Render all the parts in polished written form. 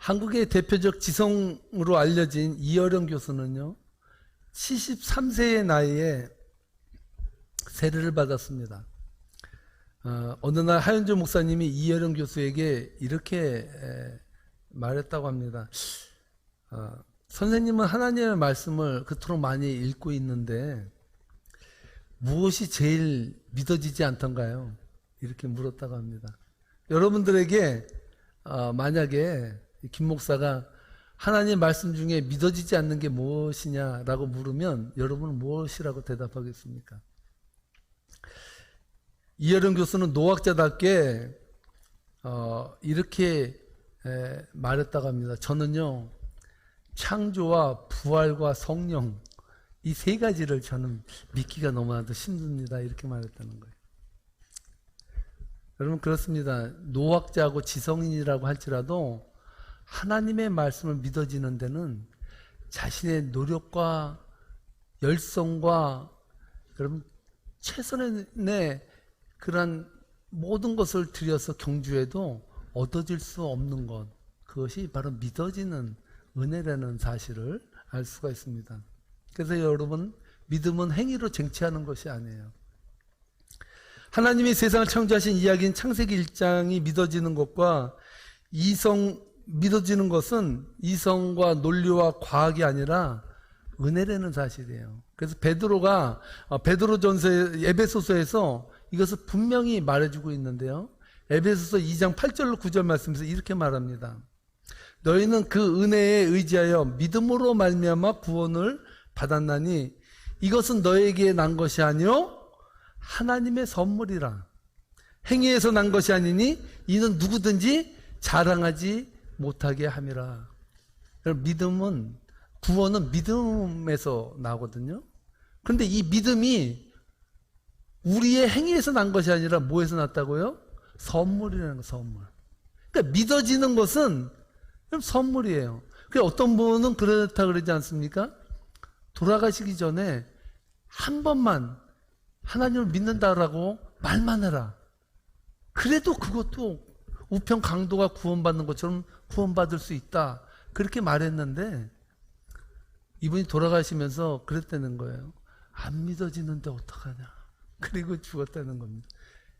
한국의 대표적 지성으로 알려진 이어령 교수는요, 73세의 나이에 세례를 받았습니다. 어느 날 하윤주 목사님이 이어령 교수에게 이렇게 말했다고 합니다. 선생님은 하나님의 말씀을 그토록 많이 읽고 있는데 무엇이 제일 믿어지지 않던가요? 이렇게 물었다고 합니다. 여러분들에게 만약에 김 목사가 하나님의 말씀 중에 믿어지지 않는 게 무엇이냐라고 물으면 여러분은 무엇이라고 대답하겠습니까? 이어령 교수는 노학자답게 이렇게 말했다고 합니다. 저는요, 창조와 부활과 성령 이 세 가지를 저는 믿기가 너무나도 힘듭니다. 이렇게 말했다는 거예요. 여러분 그렇습니다. 노학자고 지성인이라고 할지라도 하나님의 말씀을 믿어지는 데는 자신의 노력과 열성과 여러분 최선의 그런 모든 것을 들여서 경주해도 얻어질 수 없는 것, 그것이 바로 믿어지는 은혜라는 사실을 알 수가 있습니다. 그래서 여러분, 믿음은 행위로 쟁취하는 것이 아니에요. 하나님이 세상을 창조하신 이야기인 창세기 1장이 믿어지는 것과 믿어지는 것은 이성과 논리와 과학이 아니라 은혜라는 사실이에요. 그래서 베드로가 베드로전서 에베소서에서 이것을 분명히 말해주고 있는데요. 에베소서 2장 8절로 9절 말씀에서 이렇게 말합니다. 너희는 그 은혜에 의지하여 믿음으로 말미암아 구원을 받았나니 이것은 너에게 난 것이 아니요 하나님의 선물이라. 행위에서 난 것이 아니니 이는 누구든지 자랑하지 못하게 함이라. 믿음은, 구원은 믿음에서 나거든요. 그런데 이 믿음이 우리의 행위에서 난 것이 아니라 뭐에서 났다고요? 선물이라는 거, 선물. 그러니까 믿어지는 것은 선물이에요. 그러니까 어떤 분은 그렇다 그러지 않습니까? 돌아가시기 전에 한 번만 하나님을 믿는다라고 말만 해라. 그래도 그것도 우편 강도가 구원받는 것처럼 구원받을 수 있다. 그렇게 말했는데 이분이 돌아가시면서 그랬다는 거예요. 안 믿어지는데 어떡하냐. 그리고 죽었다는 겁니다.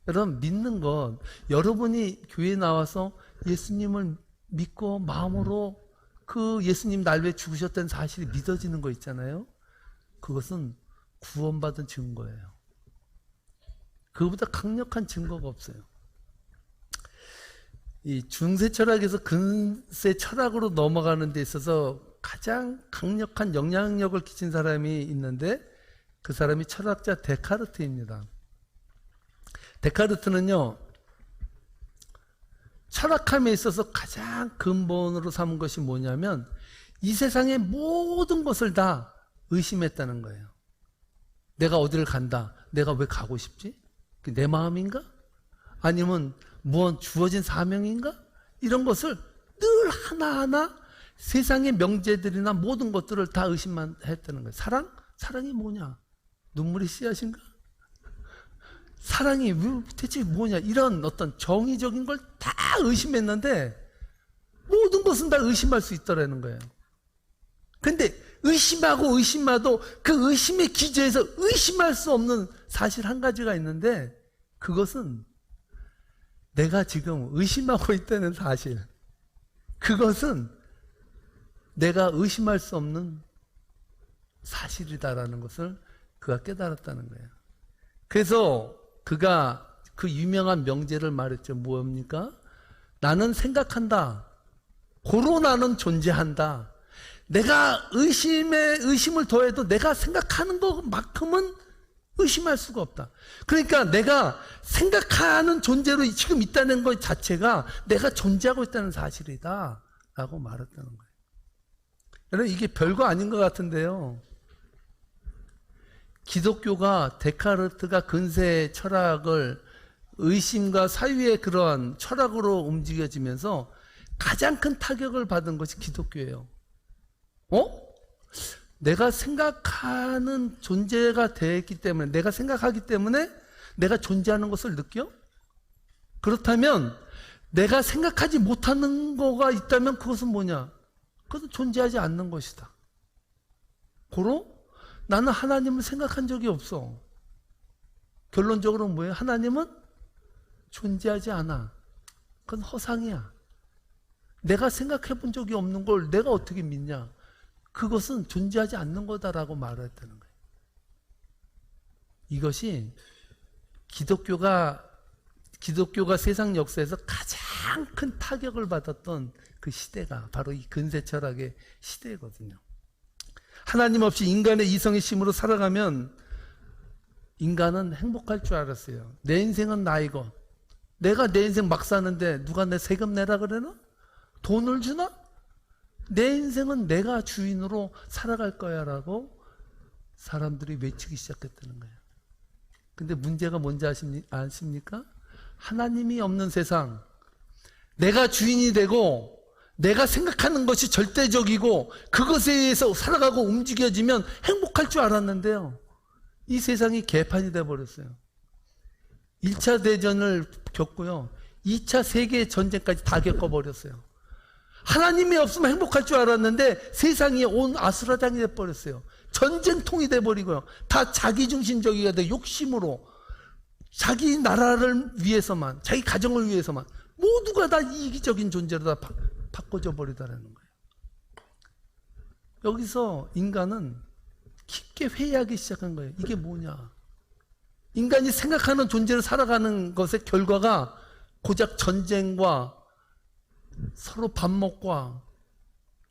여러분, 믿는 것, 여러분이 교회에 나와서 예수님을 믿고 마음으로 그 예수님 날 위해 죽으셨다는 사실이 믿어지는 거 있잖아요. 그것은 구원받은 증거예요. 그보다 강력한 증거가 없어요. 이 중세 철학에서 근세 철학으로 넘어가는 데 있어서 가장 강력한 영향력을 끼친 사람이 있는데 그 사람이 철학자 데카르트입니다. 데카르트는요, 철학함에 있어서 가장 근본으로 삼은 것이 뭐냐면 이 세상의 모든 것을 다 의심했다는 거예요. 내가 어디를 간다. 내가 왜 가고 싶지? 내 마음인가? 아니면 무언 주어진 사명인가? 이런 것을 늘 하나하나 세상의 명제들이나 모든 것들을 다 의심만 했다는 거예요. 사랑이 뭐냐? 눈물이 씨앗인가? 사랑이 대체 뭐냐? 이런 어떤 정의적인 걸 다 의심했는데 모든 것은 다 의심할 수 있더라는 거예요. 근데 의심하고 의심하도 그 의심의 기저에서 의심할 수 없는 사실 한 가지가 있는데 그것은 내가 지금 의심하고 있다는 사실. 그것은 내가 의심할 수 없는 사실이다라는 것을 그가 깨달았다는 거예요. 그래서 그가 그 유명한 명제를 말했죠. 뭡니까? 나는 생각한다. 고로 나는 존재한다. 내가 의심을 더해도 내가 생각하는 것만큼은 의심할 수가 없다. 그러니까 내가 생각하는 존재로 지금 있다는 것 자체가 내가 존재하고 있다는 사실이다 라고 말했다는 거예요. 여러분, 이게 별거 아닌 것 같은데요, 기독교가 데카르트가 근세 철학을 의심과 사유의 그러한 철학으로 움직여지면서 가장 큰 타격을 받은 것이 기독교예요. 내가 생각하는 존재가 되었기 때문에, 내가 생각하기 때문에 내가 존재하는 것을 느껴? 그렇다면 내가 생각하지 못하는 거가 있다면 그것은 뭐냐? 그것은 존재하지 않는 것이다. 고로 나는 하나님을 생각한 적이 없어. 결론적으로 뭐예요? 하나님은 존재하지 않아. 그건 허상이야. 내가 생각해 본 적이 없는 걸 내가 어떻게 믿냐? 그것은 존재하지 않는 거다라고 말했다는 거예요. 이것이 기독교가 세상 역사에서 가장 큰 타격을 받았던 그 시대가 바로 이 근세 철학의 시대거든요. 하나님 없이 인간의 이성의 힘으로 살아가면 인간은 행복할 줄 알았어요. 내 인생은 나이고, 내가 내 인생 막 사는데 누가 내 세금 내라 그러나? 돈을 주나? 내 인생은 내가 주인으로 살아갈 거야 라고 사람들이 외치기 시작했다는 거예요. 근데 문제가 뭔지 아십니까? 하나님이 없는 세상, 내가 주인이 되고 내가 생각하는 것이 절대적이고 그것에 의해서 살아가고 움직여지면 행복할 줄 알았는데요, 이 세상이 개판이 돼버렸어요. 1차 대전을 겪고요, 2차 세계전쟁까지 다 겪어버렸어요. 하나님이 없으면 행복할 줄 알았는데 세상이 온 아수라장이 돼버렸어요. 전쟁통이 돼버리고요, 다 자기중심적이가 돼. 욕심으로 자기 나라를 위해서만, 자기 가정을 위해서만, 모두가 다 이기적인 존재로 다 바꿔져 버리다라는 거예요. 여기서 인간은 깊게 회의하기 시작한 거예요. 이게 뭐냐? 인간이 생각하는 존재를 살아가는 것의 결과가 고작 전쟁과 서로 반목과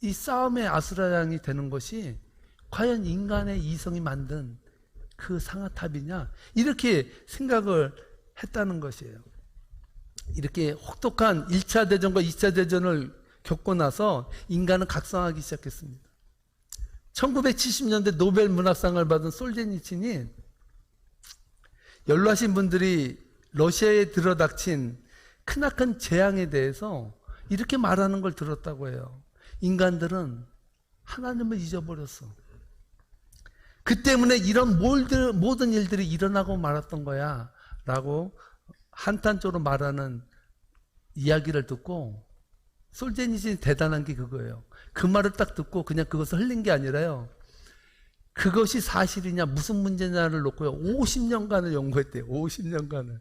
이 싸움의 아수라장이 되는 것이 과연 인간의 이성이 만든 그 상아탑이냐? 이렇게 생각을 했다는 것이에요. 이렇게 혹독한 1차 대전과 2차 대전을 겪고 나서 인간은 각성하기 시작했습니다. 1970년대 노벨 문학상을 받은 솔제니친이 연로하신 분들이 러시아에 들어닥친 크나큰 재앙에 대해서 이렇게 말하는 걸 들었다고 해요. 인간들은 하나님을 잊어버렸어. 그 때문에 이런 모든 일들이 일어나고 말았던 거야 라고 한탄조로 말하는 이야기를 듣고, 솔제니친이 대단한 게 그거예요. 그 말을 딱 듣고 그냥 그것을 흘린 게 아니라요, 그것이 사실이냐 무슨 문제냐를 놓고요 50년간을 연구했대요. 50년간을.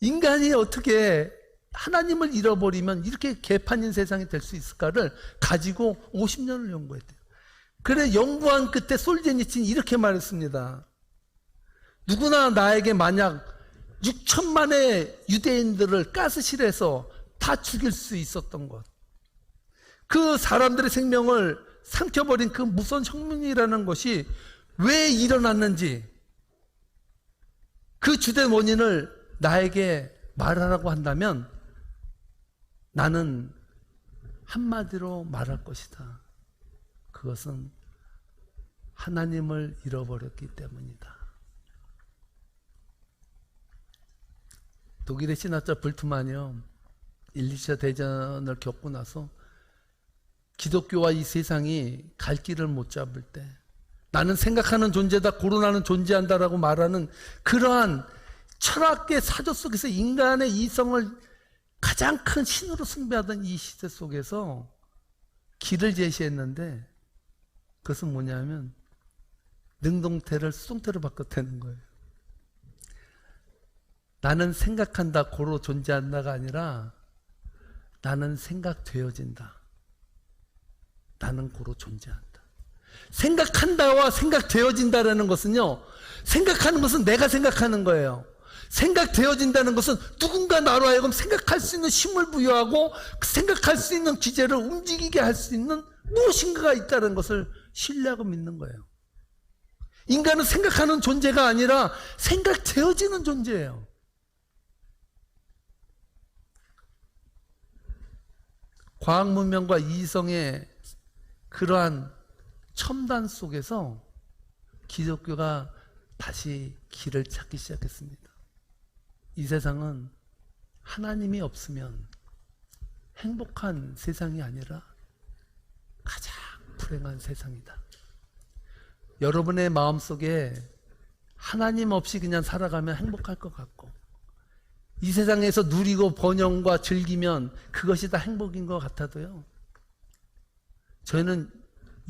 인간이 어떻게 하나님을 잃어버리면 이렇게 개판인 세상이 될 수 있을까를 가지고 50년을 연구했대요. 그래 연구한 끝에 솔제니친이 이렇게 말했습니다. 누구나 나에게 만약 6천만의 유대인들을 가스실에서 다 죽일 수 있었던 것, 그 사람들의 생명을 삼켜버린 그 무서운 혁명이라는 것이 왜 일어났는지 그 주된 원인을 나에게 말하라고 한다면 나는 한마디로 말할 것이다. 그것은 하나님을 잃어버렸기 때문이다. 독일의 신학자 불트만이요, 1, 2차 대전을 겪고 나서 기독교와 이 세상이 갈 길을 못 잡을 때, 나는 생각하는 존재다, 고로 나는 존재한다라고 말하는 그러한 철학계 사조 속에서 인간의 이성을 가장 큰 신으로 숭배하던 이 시대 속에서 길을 제시했는데, 그것은 뭐냐면 능동태를 수동태로 바꿨다는 거예요. 나는 생각한다, 고로 존재한다가 아니라 나는 생각되어진다, 나는 고로 존재한다. 생각한다와 생각되어진다라는 것은요, 생각하는 것은 내가 생각하는 거예요. 생각되어진다는 것은 누군가 나로 하여금 생각할 수 있는 힘을 부여하고 생각할 수 있는 기제를 움직이게 할 수 있는 무엇인가가 있다는 것을 신뢰하고 믿는 거예요. 인간은 생각하는 존재가 아니라 생각되어지는 존재예요. 과학 문명과 이성의 그러한 첨단 속에서 기독교가 다시 길을 찾기 시작했습니다. 이 세상은 하나님이 없으면 행복한 세상이 아니라 가장 불행한 세상이다. 여러분의 마음속에 하나님 없이 그냥 살아가면 행복할 것 같고, 이 세상에서 누리고 번영과 즐기면 그것이 다 행복인 것 같아도요. 저희는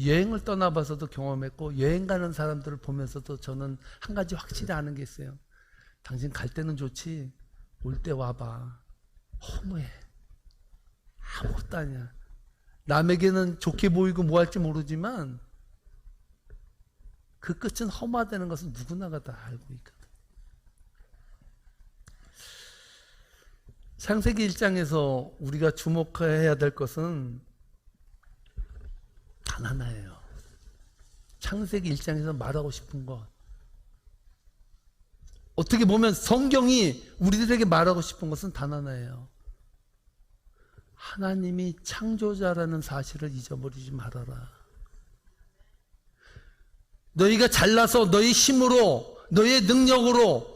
여행을 떠나봐서도 경험했고 여행 가는 사람들을 보면서도 저는 한 가지 확실히 아는 게 있어요. 당신 갈 때는 좋지 올 때 와봐. 허무해. 아무것도 아니야. 남에게는 좋게 보이고 뭐 할지 모르지만 그 끝은 허무하다는 것은 누구나가 다 알고 있거든. 창세기 1장에서 우리가 주목해야 될 것은 단 하나예요. 창세기 1장에서 말하고 싶은 것. 어떻게 보면 성경이 우리들에게 말하고 싶은 것은 단 하나예요. 하나님이 창조자라는 사실을 잊어버리지 말아라. 너희가 잘나서 너희 힘으로 너희의 능력으로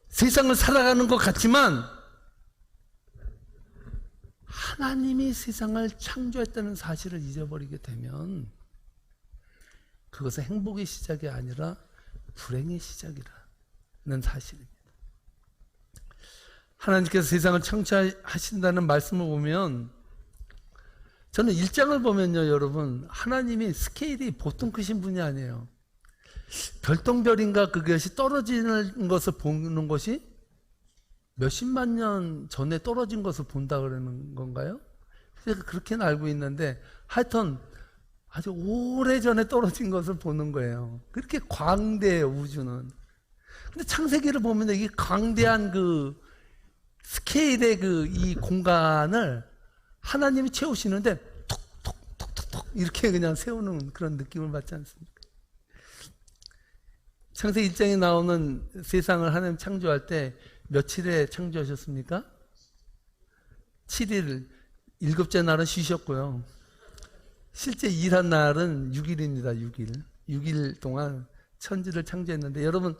세상을 살아가는 것 같지만 하나님이 세상을 창조했다는 사실을 잊어버리게 되면 그것은 행복의 시작이 아니라 불행의 시작이라는 사실입니다. 하나님께서 세상을 창조하신다는 말씀을 보면 저는 1장을 보면요, 여러분, 하나님이 스케일이 보통 크신 분이 아니에요. 별똥별인가 그것이 떨어지는 것을 보는 것이 몇십만 년 전에 떨어진 것을 본다 그러는 건가요? 그래서 그렇게는 알고 있는데 하여튼 아주 오래전에 떨어진 것을 보는 거예요. 그렇게 광대해요, 우주는. 근데 창세기를 보면 이 광대한 그 스케일의 그 이 공간을 하나님이 채우시는데 톡톡톡톡톡 이렇게 그냥 세우는 그런 느낌을 받지 않습니까? 창세기 1장에 나오는 세상을 하나님 창조할 때 며칠에 창조하셨습니까? 7일, 일곱째 날은 쉬셨고요. 실제 일한 날은 6일입니다. 6일. 6일 동안 천지를 창조했는데 여러분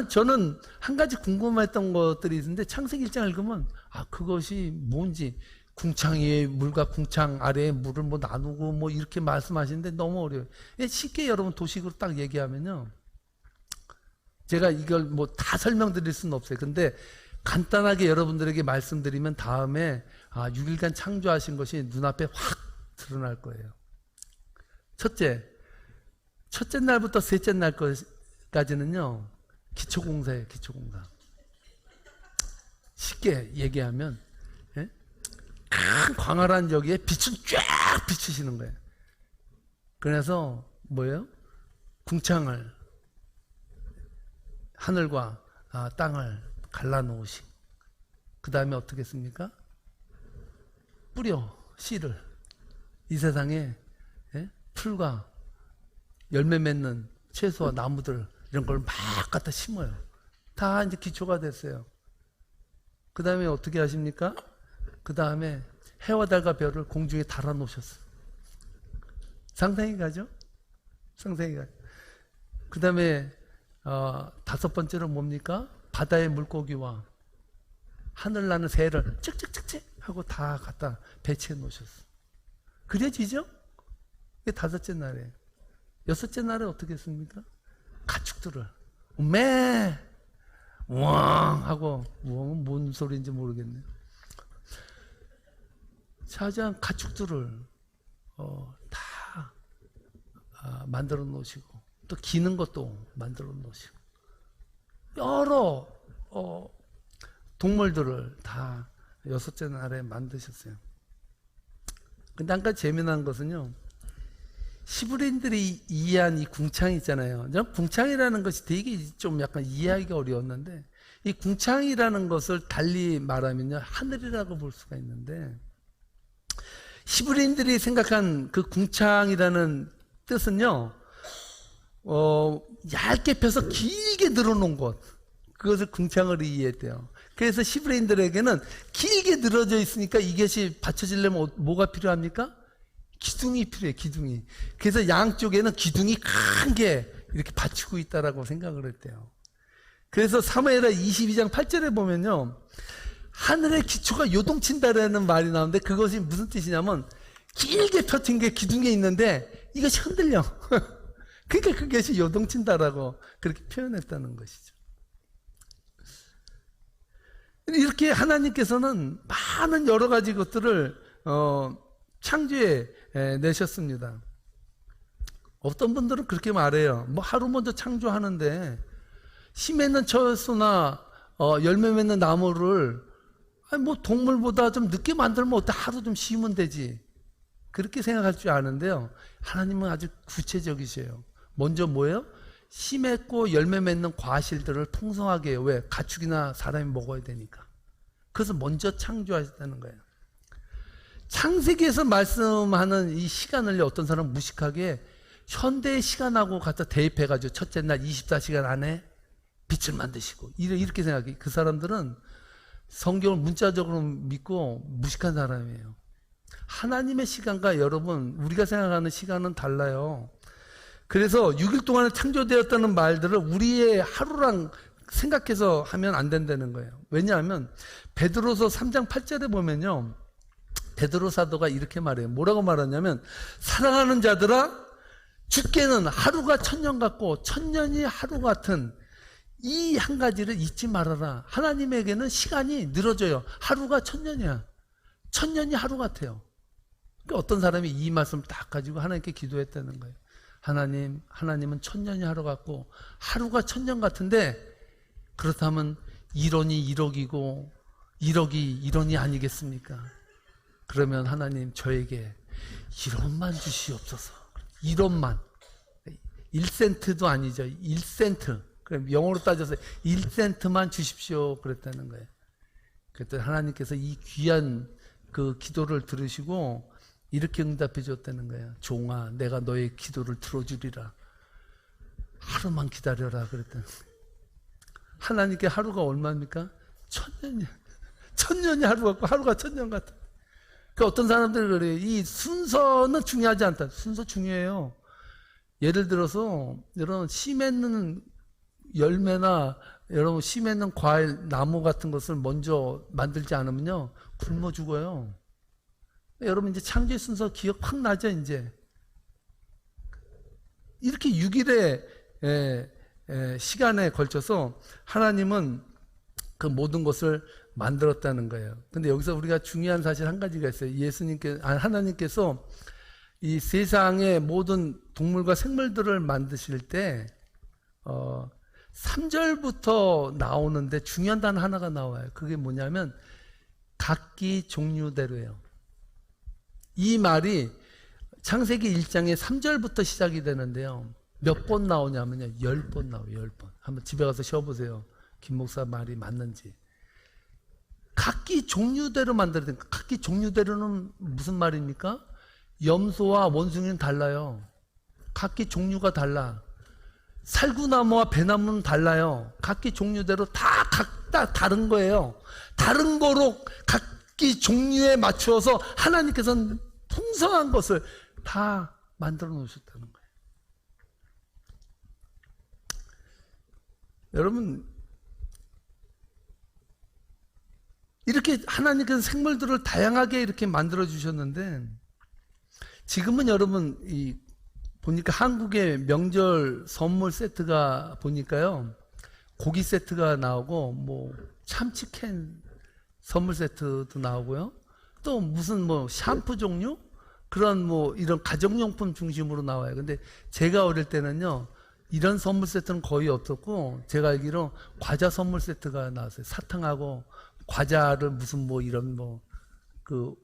저는 한 가지 궁금했던 것들이 있는데 창세기 1장 읽으면 그것이 뭔지 궁창 위에 물과 궁창 아래에 물을 뭐 나누고 뭐 이렇게 말씀하시는데 너무 어려워요. 쉽게 여러분 도식으로 딱 얘기하면요. 제가 이걸 뭐 다 설명드릴 수는 없어요. 근데 간단하게 여러분들에게 말씀드리면 다음에 6일간 창조하신 것이 눈앞에 확 드러날 거예요. 첫째 날부터 셋째 날까지는요. 기초공사예요. 기초공사. 쉽게 얘기하면 큰 광활한 여기에 빛을 쫙 비추시는 거예요. 그래서 뭐예요? 궁창을 하늘과 땅을 갈라놓으시고 그 다음에 어떻게 했습니까? 뿌려 씨를 이 세상에 풀과 열매 맺는 채소와 나무들 이런 걸 막 갖다 심어요. 다 이제 기초가 됐어요. 그 다음에 어떻게 하십니까? 그 다음에 해와 달과 별을 공중에 달아놓으셨어요. 상상이 가죠? 상상이 가죠. 그 다음에 다섯 번째로 뭡니까? 바다의 물고기와 하늘 나는 새를 찍찍찍찍 하고 다 갖다 배치해 놓으셨어요. 그려지죠? 이게 다섯째 날이에요. 여섯째 날에 어떻게 했습니까? 가축들을 왕 하고 뭔 소리인지 모르겠네요. 자세한 가축들을 다 만들어 놓으시고 또 기는 것도 만들어 놓으시고 여러 동물들을 다 여섯째 날에 만드셨어요. 근데 한 가지 재미난 것은요. 히브리인들이 이해한 이 궁창 있잖아요. 궁창이라는 것이 되게 좀 약간 이해하기가 어려웠는데 이 궁창이라는 것을 달리 말하면요. 하늘이라고 볼 수가 있는데 히브리인들이 생각한 그 궁창이라는 뜻은요. 얇게 펴서 길게 늘어놓은 것. 그것을 궁창을 이해했대요. 그래서 히브리인들에게는 길게 늘어져 있으니까 이것이 받쳐지려면 뭐가 필요합니까? 기둥이 필요해요. 기둥이. 그래서 양쪽에는 기둥이 큰 게 이렇게 받치고 있다라고 생각을 했대요. 그래서 사무엘하 22장 8절에 보면요. 하늘의 기초가 요동친다라는 말이 나오는데 그것이 무슨 뜻이냐면 길게 펴진 게 기둥에 있는데 이것이 흔들려. 그러니까 그것이 요동친다라고 그렇게 표현했다는 것이죠. 이렇게 하나님께서는 많은 여러 가지 것들을 창조해 내셨습니다. 어떤 분들은 그렇게 말해요. 뭐 하루 먼저 창조하는데 씨 맺는 처소나 열매 맺는 나무를 뭐 동물보다 좀 늦게 만들면 어때? 하루 좀 쉬면 되지. 그렇게 생각할 줄 아는데요. 하나님은 아주 구체적이세요. 먼저 뭐예요? 씨 맺고 열매 맺는 과실들을 풍성하게 해요. 왜? 가축이나 사람이 먹어야 되니까. 그래서 먼저 창조하셨다는 거예요. 창세기에서 말씀하는 이 시간을 어떤 사람은 무식하게 현대의 시간하고 갖다 대입해가지고 첫째 날 24시간 안에 빛을 만드시고 이렇게 생각해. 그 사람들은 성경을 문자적으로 믿고 무식한 사람이에요. 하나님의 시간과 여러분 우리가 생각하는 시간은 달라요. 그래서 6일 동안에 창조되었다는 말들을 우리의 하루랑 생각해서 하면 안 된다는 거예요. 왜냐하면 베드로서 3장 8절에 보면요, 베드로 사도가 이렇게 말해요. 뭐라고 말하냐면 사랑하는 자들아 주께는 하루가 천년 같고 천년이 하루 같은 이 한 가지를 잊지 말아라. 하나님에게는 시간이 늘어져요. 하루가 천년이야. 천년이 하루 같아요. 그러니까 어떤 사람이 이 말씀을 딱 가지고 하나님께 기도했다는 거예요. 하나님은 천년이 하루 같고 하루가 천년 같은데 그렇다면 1원이 1억이고 1억이 1원이 아니겠습니까? 그러면 하나님 저에게 1원만 주시옵소서. 1원만. 1센트도 아니죠. 1센트. 그럼 영어로 따져서 1센트만 주십시오. 그랬다는 거예요. 그랬더니 하나님께서 이 귀한 그 기도를 들으시고 이렇게 응답해 줬다는 거예요. 종아, 내가 너의 기도를 들어주리라. 하루만 기다려라. 그랬더니 하나님께 하루가 얼마입니까? 천년이야. 천년이 하루 같고 하루가 천년 같아. 그 어떤 사람들이 그래요. 이 순서는 중요하지 않다. 순서 중요해요. 예를 들어서 여러분 씨 맺는 열매나 여러분 씨 맺는 과일, 나무 같은 것을 먼저 만들지 않으면요 굶어 죽어요. 여러분 이제 창조의 순서 기억 확 나죠. 이제 이렇게 6일의 시간에 걸쳐서 하나님은 그 모든 것을 만들었다는 거예요. 근데 여기서 우리가 중요한 사실 한 가지가 있어요. 하나님께서 이 세상의 모든 동물과 생물들을 만드실 때 3절부터 나오는데 중요한 단어 하나가 나와요. 그게 뭐냐면 각기 종류대로예요. 이 말이 창세기 1장의 3절부터 시작이 되는데요. 몇 번 나오냐면요. 10번 나와요. 10번. 한번 집에 가서 쉬어보세요. 김 목사 말이 맞는지. 각기 종류대로 만들어야 됩니다. 각기 종류대로는 무슨 말입니까? 염소와 원숭이는 달라요. 각기 종류가 달라. 살구나무와 배나무는 달라요. 각기 종류대로 다 각자 다른 거예요. 다른 거로 각기 종류에 맞추어서 하나님께서는 풍성한 것을 다 만들어 놓으셨다는 거예요. 여러분 이렇게 하나님께서 생물들을 다양하게 이렇게 만들어 주셨는데 지금은 여러분 보니까 한국의 명절 선물 세트가 보니까요 고기 세트가 나오고 뭐 참치캔 선물 세트도 나오고요 또 무슨 뭐 샴푸 종류 그런 뭐 이런 가정용품 중심으로 나와요. 근데 제가 어릴 때는요 이런 선물 세트는 거의 없었고 제가 알기로 과자 선물 세트가 나왔어요. 사탕하고 과자를 무슨 뭐 이런 뭐 그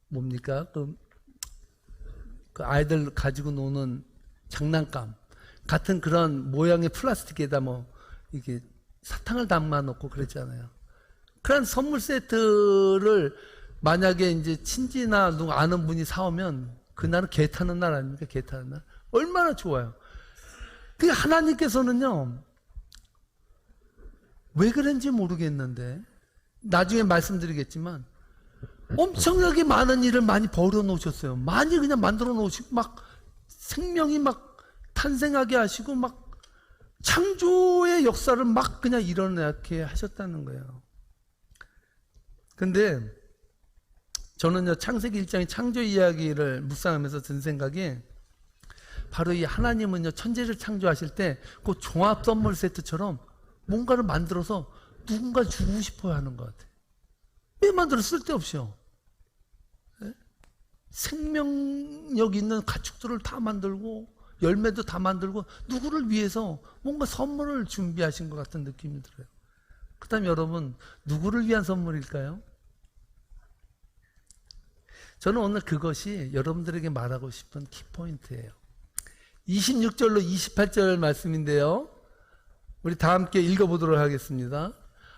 뭡니까 그 아이들 가지고 노는 장난감 같은 그런 모양의 플라스틱에다 뭐 이렇게 사탕을 담아 놓고 그랬잖아요. 그런 선물 세트를 만약에 이제 친지나 누구 아는 분이 사오면 그날은 개 타는 날 아닙니까? 개 타는 날. 얼마나 좋아요. 그 하나님께서는요 왜 그런지 모르겠는데 나중에 말씀드리겠지만 엄청나게 많은 일을 많이 벌여 놓으셨어요. 많이 그냥 만들어 놓으시고 막 생명이 막 탄생하게 하시고 막 창조의 역사를 막 그냥 일어나게 하셨다는 거예요. 근데 저는요 창세기 1장의 창조 이야기를 묵상하면서 든 생각이 바로 이 하나님은요 천지를 창조하실 때 그 종합 선물 세트처럼 뭔가를 만들어서 누군가 주고 싶어 하는 것 같아요. 왜 만들어? 쓸데없이요. 네? 생명력 있는 가축들을 다 만들고 열매도 다 만들고 누구를 위해서 뭔가 선물을 준비하신 것 같은 느낌이 들어요. 그 다음에 여러분, 누구를 위한 선물일까요? 저는 오늘 그것이 여러분들에게 말하고 싶은 키포인트예요. 26절로 28절 말씀인데요. 우리 다 함께 읽어보도록 하겠습니다.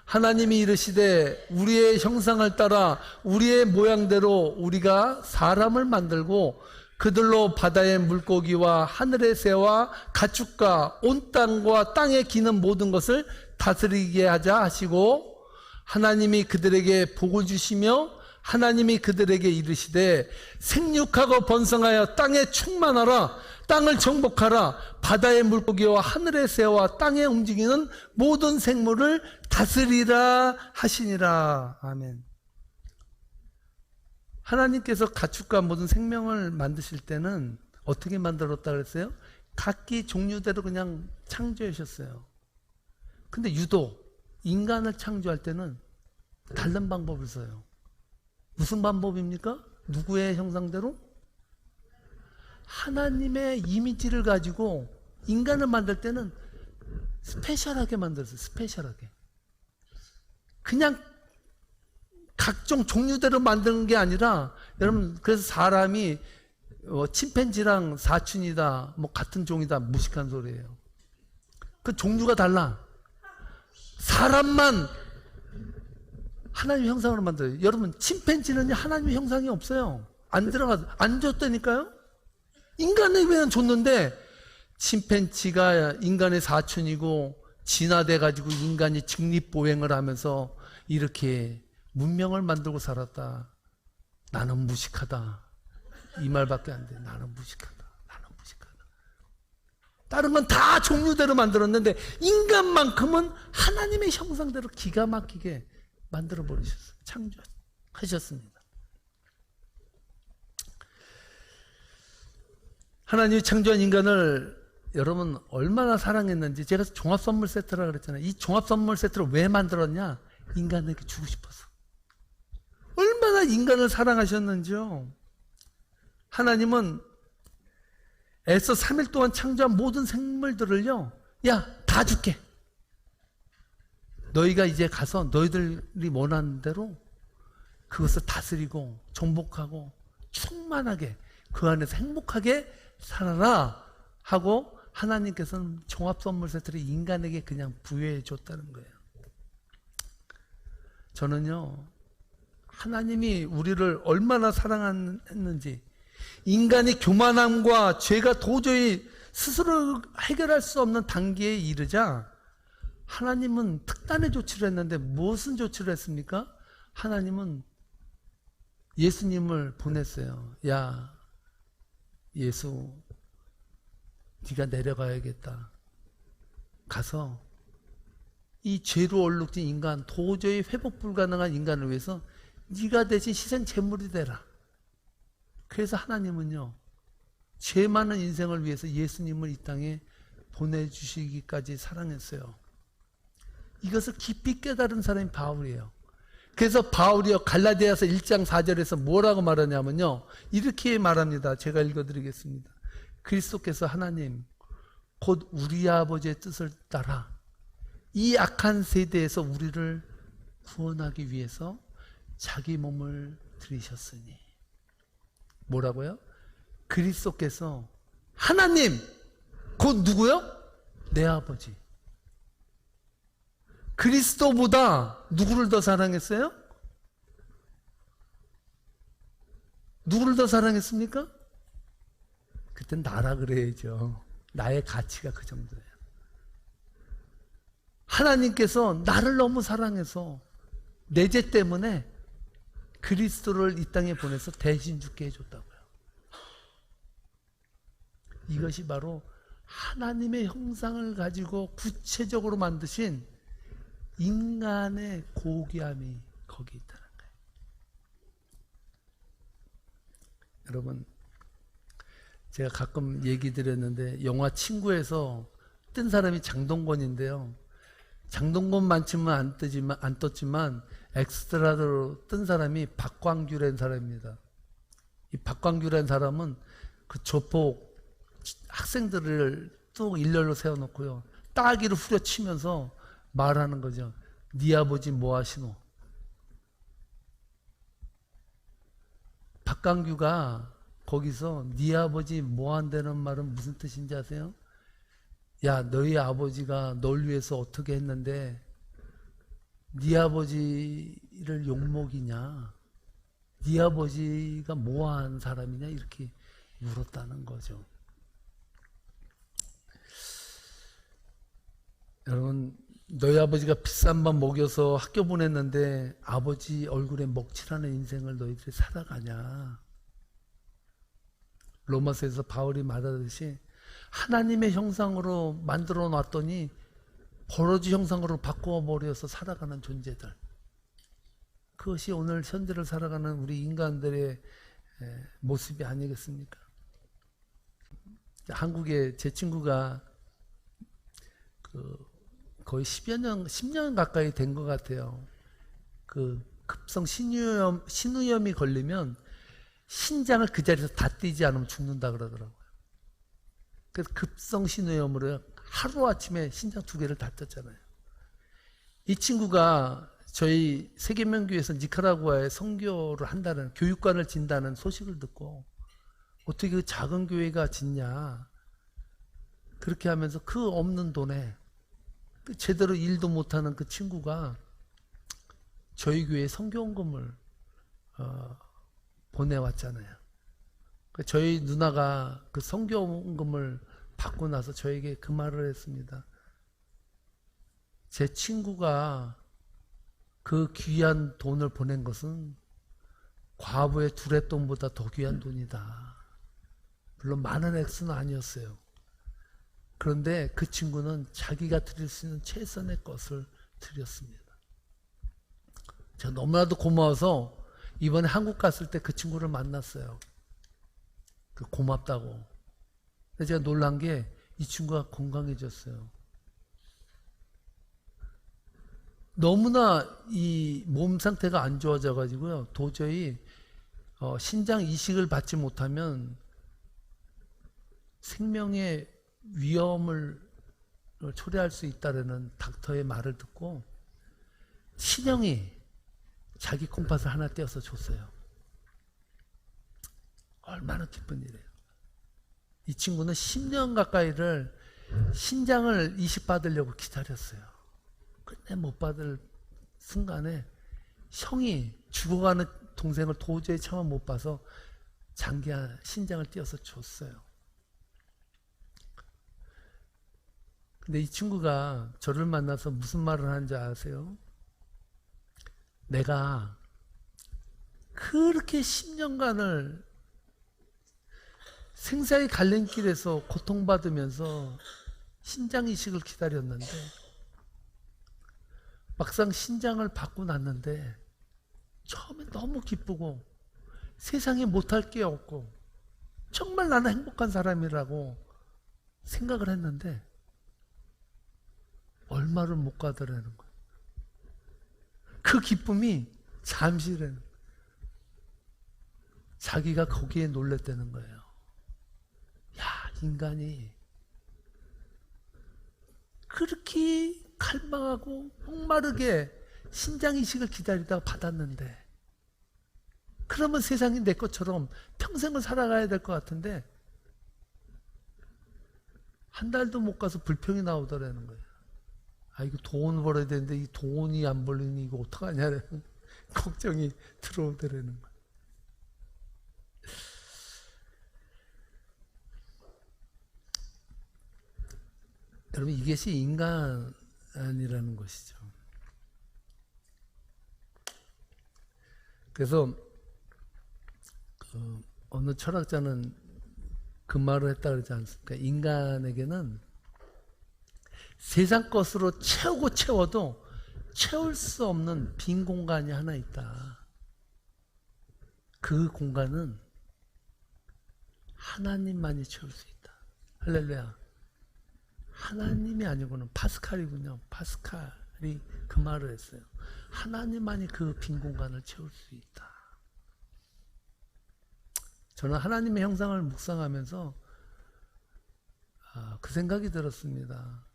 하나님이 이르시되 우리의 형상을 따라 우리의 모양대로 우리가 사람을 만들고 그들로 바다의 물고기와 하늘의 새와 가축과 온 땅과 땅에 기는 모든 것을 다스리게 하자 하시고, 하나님이 그들에게 복을 주시며 하나님이 그들에게 이르시되 생육하고 번성하여 땅에 충만하라. 땅을 정복하라. 바다의 물고기와 하늘의 새와 땅에 움직이는 모든 생물을 다스리라 하시니라. 아멘. 하나님께서 가축과 모든 생명을 만드실 때는 어떻게 만들었다 그랬어요? 각기 종류대로 그냥 창조하셨어요. 근데 유독 인간을 창조할 때는 다른 방법을 써요. 무슨 방법입니까? 누구의 형상대로? 하나님의 이미지를 가지고 인간을 만들 때는 스페셜하게 만들었어요. 스페셜하게. 그냥 각종 종류대로 만드는 게 아니라, 여러분, 그래서 사람이 침팬지랑 사춘이다, 같은 종이다, 무식한 소리예요. 그 종류가 달라. 사람만 하나님의 형상으로 만들어요. 여러분, 침팬지는 하나님의 형상이 없어요. 안 들어가서, 안 줬다니까요? 인간의 외에는 줬는데, 침팬지가 인간의 사촌이고, 진화돼가지고 인간이 직립보행을 하면서 이렇게 문명을 만들고 살았다. 나는 무식하다. 이 말밖에 안 돼. 나는 무식하다. 나는 무식하다. 다른 건 다 종류대로 만들었는데, 인간만큼은 하나님의 형상대로 기가 막히게 만들어 버리셨어요. 창조하셨습니다. 하나님이 창조한 인간을 여러분 얼마나 사랑했는지, 제가 종합선물 세트라 그랬잖아요. 이 종합선물 세트를 왜 만들었냐? 인간에게 주고 싶어서. 얼마나 인간을 사랑하셨는지요. 하나님은 애써 3일 동안 창조한 모든 생물들을요, 야, 다 줄게. 너희가 이제 가서 너희들이 원하는 대로 그것을 다스리고 정복하고 충만하게 그 안에서 행복하게 살아라 하고, 하나님께서는 종합선물 세트를 인간에게 그냥 부여해 줬다는 거예요. 저는요, 하나님이 우리를 얼마나 사랑했는지, 인간이 교만함과 죄가 도저히 스스로 해결할 수 없는 단계에 이르자 하나님은 특단의 조치를 했는데, 무슨 조치를 했습니까? 하나님은 예수님을 보냈어요. 야, 예수, 네가 내려가야겠다. 가서 이 죄로 얼룩진 인간, 도저히 회복 불가능한 인간을 위해서 네가 대신 희생 제물이 되라. 그래서 하나님은요, 죄 많은 인생을 위해서 예수님을 이 땅에 보내주시기까지 사랑했어요. 이것을 깊이 깨달은 사람이 바울이에요. 그래서 바울이요, 갈라디아서 1장 4절에서 뭐라고 말하냐면요, 이렇게 말합니다. 제가 읽어드리겠습니다. 그리스도께서 하나님 곧 우리 아버지의 뜻을 따라 이 악한 세대에서 우리를 구원하기 위해서 자기 몸을 들이셨으니. 뭐라고요? 그리스도께서 하나님 곧 누구요? 내 아버지. 그리스도보다 누구를 더 사랑했어요? 누구를 더 사랑했습니까? 그땐 나라 그래야죠. 나의 가치가 그 정도예요. 하나님께서 나를 너무 사랑해서 내 죄 때문에 그리스도를 이 땅에 보내서 대신 죽게 해줬다고요. 이것이 바로 하나님의 형상을 가지고 구체적으로 만드신 인간의 고귀함이 거기 있다는 거예요. 여러분, 제가 가끔 얘기 드렸는데, 영화 친구에서 뜬 사람이 장동건인데요. 장동건만큼은 안 떴지만 엑스트라로 뜬 사람이 박광규라는 사람입니다. 이 박광규라는 사람은 그 조폭 학생들을 또 일렬로 세워놓고요, 따귀를 후려치면서 말하는 거죠. 네 아버지 뭐 하시노? 박광규가 거기서 네 아버지 뭐 한다는 말은 무슨 뜻인지 아세요? 야, 너희 아버지가 널 위해서 어떻게 했는데 네 아버지를 욕먹이냐? 네 아버지가 뭐한 사람이냐? 이렇게 물었다는 거죠. 여러분, 너희 아버지가 비싼 밥 먹여서 학교 보냈는데 아버지 얼굴에 먹칠하는 인생을 너희들이 살아가냐? 로마서에서 바울이 말하듯이 하나님의 형상으로 만들어 놨더니 버러지 형상으로 바꿔버려서 살아가는 존재들. 그것이 오늘 현재를 살아가는 우리 인간들의 모습이 아니겠습니까? 한국에 제 친구가 거의 10년 가까이 된 것 같아요. 급성 신우염이 걸리면 신장을 그 자리에서 다 떼지 않으면 죽는다 그러더라고요. 그래서 급성 신우염으로 하루아침에 신장 2개를 다 떴잖아요. 이 친구가 저희 세계명교회에서 니카라구아에 선교를 한다는, 교육관을 진다는 소식을 듣고 어떻게 그 작은 교회가 짓냐, 그렇게 하면서 그 없는 돈에 제대로 일도 못하는 그 친구가 저희 교회에 선교원금을 보내왔잖아요. 저희 누나가 그 선교원금을 받고 나서 저에게 그 말을 했습니다. 제 친구가 그 귀한 돈을 보낸 것은 과부의 두레돈보다 더 귀한 돈이다. 물론 많은 액수는 아니었어요. 그런데 그 친구는 자기가 드릴 수 있는 최선의 것을 드렸습니다. 제가 너무나도 고마워서 이번에 한국 갔을 때 그 친구를 만났어요. 고맙다고. 근데 제가 놀란 게 이 친구가 건강해졌어요. 너무나 이 몸 상태가 안 좋아져 가지고요, 도저히 신장 이식을 받지 못하면 생명의 위험을 초래할 수 있다는 닥터의 말을 듣고 친형이 자기 콩팥을 하나 떼어서 줬어요. 얼마나 기쁜 일이에요. 이 친구는 10년 가까이를 신장을 이식받으려고 기다렸어요. 끝내 못 받을 순간에 형이 죽어가는 동생을 도저히 참아 못 봐서 장기한 신장을 띄어서 줬어요. 근데 이 친구가 저를 만나서 무슨 말을 하는지 아세요? 내가 그렇게 10년간을 생사의 갈림길에서 고통받으면서 신장 이식을 기다렸는데 막상 신장을 받고 났는데 처음에 너무 기쁘고 세상에 못할 게 없고 정말 나는 행복한 사람이라고 생각을 했는데 얼마를 못 가더라는 거예요. 그 기쁨이 잠시라는 거예요. 자기가 거기에 놀랬다는 거예요. 야, 인간이 그렇게 갈망하고 목마르게 신장 이식을 기다리다가 받았는데, 그러면 세상이 내 것처럼 평생을 살아가야 될 것 같은데 한 달도 못 가서 불평이 나오더라는 거예요. 아, 이거 돈 벌어야 되는데 이 돈이 안 벌리니 이거 어떡하냐라는 걱정이 들어오더라는 거예요. 여러분, 이것이 인간이라는 것이죠. 그래서 어느 철학자는 그 말을 했다 그러지 않습니까? 인간에게는 세상 것으로 채우고 채워도 채울 수 없는 빈 공간이 하나 있다. 그 공간은 하나님만이 채울 수 있다. 할렐루야. 하나님이 아니고는 파스칼이군요. 파스칼. 그 말을 했어요. 하나님만이 그 빈 공간을 채울 수 있다. 저는 하나님의 형상을 묵상하면서 그 생각이 들었습니다.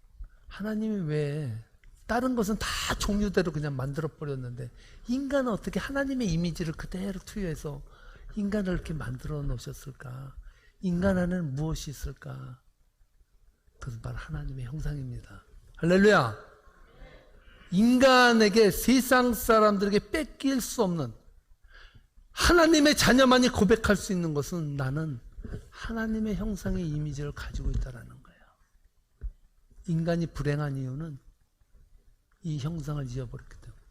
하나님이 왜 다른 것은 다 종류대로 그냥 만들어 버렸는데 인간은 어떻게 하나님의 이미지를 그대로 투여해서 인간을 이렇게 만들어 놓으셨을까? 인간 안에는 무엇이 있을까? 그것은 바로 하나님의 형상입니다. 할렐루야! 인간에게, 세상 사람들에게 뺏길 수 없는 하나님의 자녀만이 고백할 수 있는 것은 나는 하나님의 형상의 이미지를 가지고 있다는 거예요. 인간이 불행한 이유는 이 형상을 잊어버렸기 때문에.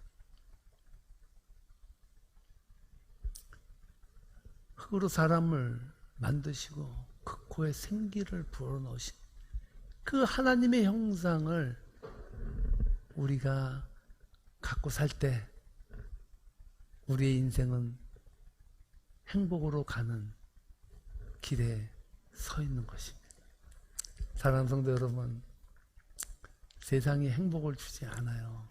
흙으로 사람을 만드시고 그 코에 생기를 불어넣으신 그 하나님의 형상을 우리가 갖고 살 때 우리의 인생은 행복으로 가는 길에 서 있는 것입니다. 사랑하는 성도 여러분, 세상이 행복을 주지 않아요.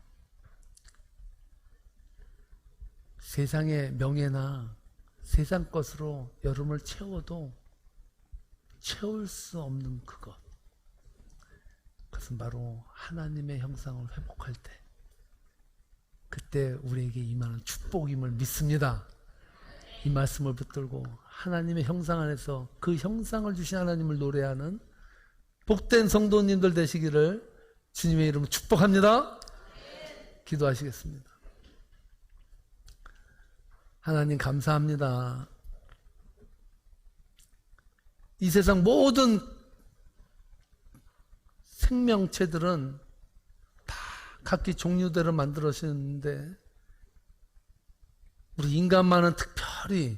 세상의 명예나 세상 것으로 여름을 채워도 채울 수 없는 그것, 그것은 바로 하나님의 형상을 회복할 때, 그때 우리에게 임하는 축복임을 믿습니다. 이 말씀을 붙들고 하나님의 형상 안에서 그 형상을 주신 하나님을 노래하는 복된 성도님들 되시기를 주님의 이름으로 축복합니다. 기도하시겠습니다. 하나님 감사합니다. 이 세상 모든 생명체들은 다 각기 종류대로 만들어지는데 우리 인간만은 특별히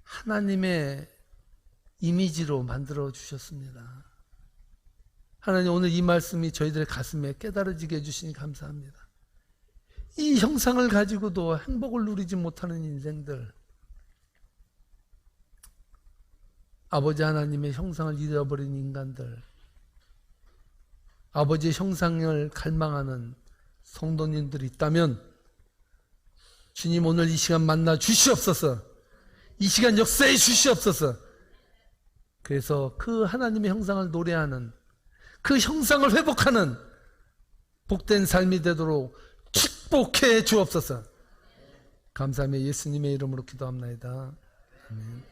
하나님의 이미지로 만들어 주셨습니다. 하나님, 오늘 이 말씀이 저희들의 가슴에 깨달아지게 해주시니 감사합니다. 이 형상을 가지고도 행복을 누리지 못하는 인생들, 아버지 하나님의 형상을 잃어버린 인간들, 아버지의 형상을 갈망하는 성도님들이 있다면 주님, 오늘 이 시간 만나 주시옵소서. 이 시간 역사해 주시옵소서. 그래서 그 하나님의 형상을 노래하는, 그 형상을 회복하는 복된 삶이 되도록 축복해 주옵소서. 감사하며 예수님의 이름으로 기도합나이다. 아멘.